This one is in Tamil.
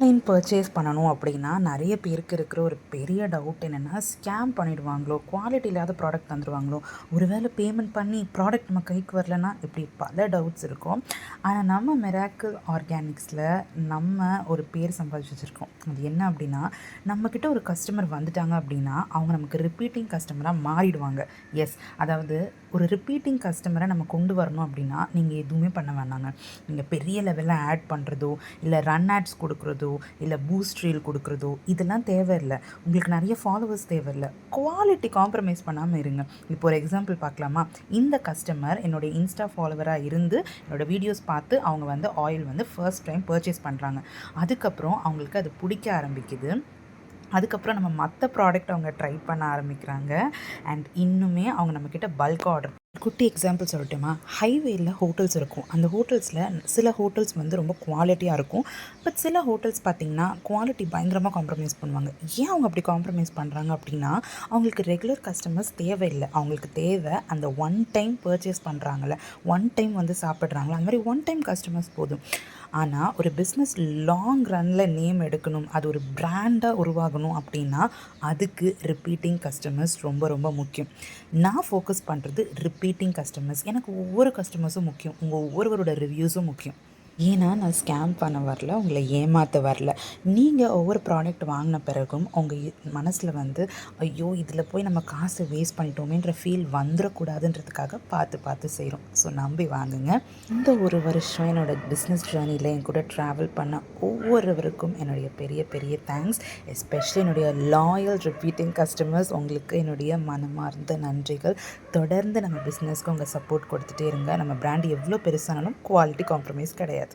ஆன்லைன் பர்ச்சேஸ் பண்ணணும் அப்படின்னா நிறைய பேருக்கு இருக்கிற ஒரு பெரிய டவுட் என்னென்னா ஸ்கேம் பண்ணிடுவாங்களோ, குவாலிட்டி இல்லாத ப்ராடக்ட் தந்துடுவாங்களோ, ஒருவேளை பேமெண்ட் பண்ணி ப்ராடக்ட் நம்ம கைக்கு வரலன்னா இப்படி பல டவுட்ஸ் இருக்கும். ஆனால் நம்ம மிராக்கிள் ஆர்கானிக்ஸில் நம்ம ஒரு பேர் சம்பாதிச்சு வச்சுருக்கோம். அது என்ன அப்படின்னா, நம்மக்கிட்ட ஒரு கஸ்டமர் வந்துட்டாங்க அப்படின்னா அவங்க நமக்கு ரிப்பீட்டிங் கஸ்டமராக மாறிடுவாங்க. எஸ், அதாவது ஒரு ரிப்பீட்டிங் கஸ்டமரை நம்ம கொண்டு வரணும் அப்படின்னா நீங்கள் எதுவுமே பண்ண வேணாங்க. நீங்கள் பெரிய லெவலில் ஆட் பண்ணுறதோ, இல்லை ரன் ஆட்ஸ் கொடுக்குறதோ, இல்லை பூஸ்ட் ரீல் கொடுக்குறதோ இதெல்லாம் தேவையில்லை. உங்களுக்கு நிறைய ஃபாலோவர்ஸ் தேவையில்லை. குவாலிட்டி காம்ப்ரமைஸ் பண்ணாமல் இருங்க. இப்போ ஒரு எக்ஸாம்பிள் பார்க்கலாமா? இந்த கஸ்டமர் என்னோடய இன்ஸ்டா ஃபாலோவராக இருந்து என்னோடய வீடியோஸ் பார்த்து அவங்க வந்து ஆயில் வந்து ஃபர்ஸ்ட் டைம் பர்ச்சேஸ் பண்ணுறாங்க. அதுக்கப்புறம் அவங்களுக்கு அது பிடிக்க ஆரம்பிக்குது. அதுக்கப்புறம் நம்ம மற்ற ப்ராடக்ட் அவங்க ட்ரை பண்ண ஆரம்பிக்கிறாங்க. அண்ட் இன்னுமே அவங்க நம்மக்கிட்ட பல்க் ஆர்டர். குட்டி எக்ஸாம்பிள் சொல்லட்டுமா? ஹைவேயில் ஹோட்டல்ஸ் இருக்கும். அந்த ஹோட்டல்ஸில் சில ஹோட்டல்ஸ் வந்து ரொம்ப குவாலிட்டியாக இருக்கும். பட் சில ஹோட்டல்ஸ் பார்த்திங்கன்னா குவாலிட்டி பயங்கரமாக காம்ப்ரமைஸ் பண்ணுவாங்க. ஏன் அவங்க அப்படி காம்ப்ரமைஸ் பண்ணுறாங்க அப்படின்னா, அவங்களுக்கு ரெகுலர் கஸ்டமர்ஸ் தேவையில்லை. அவங்களுக்கு தேவை அந்த ஒன் டைம் பர்ச்சேஸ் பண்ணுறாங்கல்ல, ஒன் டைம் வந்து சாப்பிட்றாங்களா, அந்த மாதிரி ஒன் டைம் கஸ்டமர்ஸ் போதும். ஆனால் ஒரு பிஸ்னஸ் லாங் ரன்னில் நேம் எடுக்கணும், அது ஒரு பிராண்டாக உருவாகணும் அப்படின்னா அதுக்கு ரிப்பீட்டிங் கஸ்டமர்ஸ் ரொம்ப ரொம்ப முக்கியம். நான் ஃபோக்கஸ் பண்ணுறது ரிப்பீட்டிங் கஸ்டமர்ஸ். எனக்கு ஒவ்வொரு கஸ்டமர்ஸும் முக்கியம். உங்கள் ஒவ்வொருவரோட ரிவ்யூஸும் முக்கியம். ஏன்னா நான் ஸ்கேம் பண்ண வரல, உங்களை ஏமாற்ற வரல. நீங்கள் ஒவ்வொரு ப்ராடக்ட் வாங்கின பிறகும் உங்கள் மனசில் வந்து ஐயோ இதில் போய் நம்ம காசு வேஸ்ட் பண்ணிட்டோமேன்ற ஃபீல் வந்துடக்கூடாதுன்றதுக்காக பார்த்து பார்த்து செய்கிறோம். ஸோ நம்பி வாங்குங்க. இந்த ஒரு வருஷம் என்னோடய பிஸ்னஸ் ஜேர்னியில் என் கூட ட்ராவல் பண்ண ஒவ்வொருவருக்கும் என்னுடைய பெரிய பெரிய தேங்க்ஸ். எஸ்பெஷலி என்னுடைய லாயல் ரிப்பீட்டிங் கஸ்டமர்ஸ், உங்களுக்கு என்னுடைய மனமார்ந்த நன்றிகள். தொடர்ந்து நம்ம பிஸ்னஸ்க்கு உங்கள் சப்போர்ட் கொடுத்துட்டே இருங்க. நம்ம பிராண்ட் எவ்வளோ பெருசானாலும் குவாலிட்டி காம்ப்ரமைஸ் கிடையாது.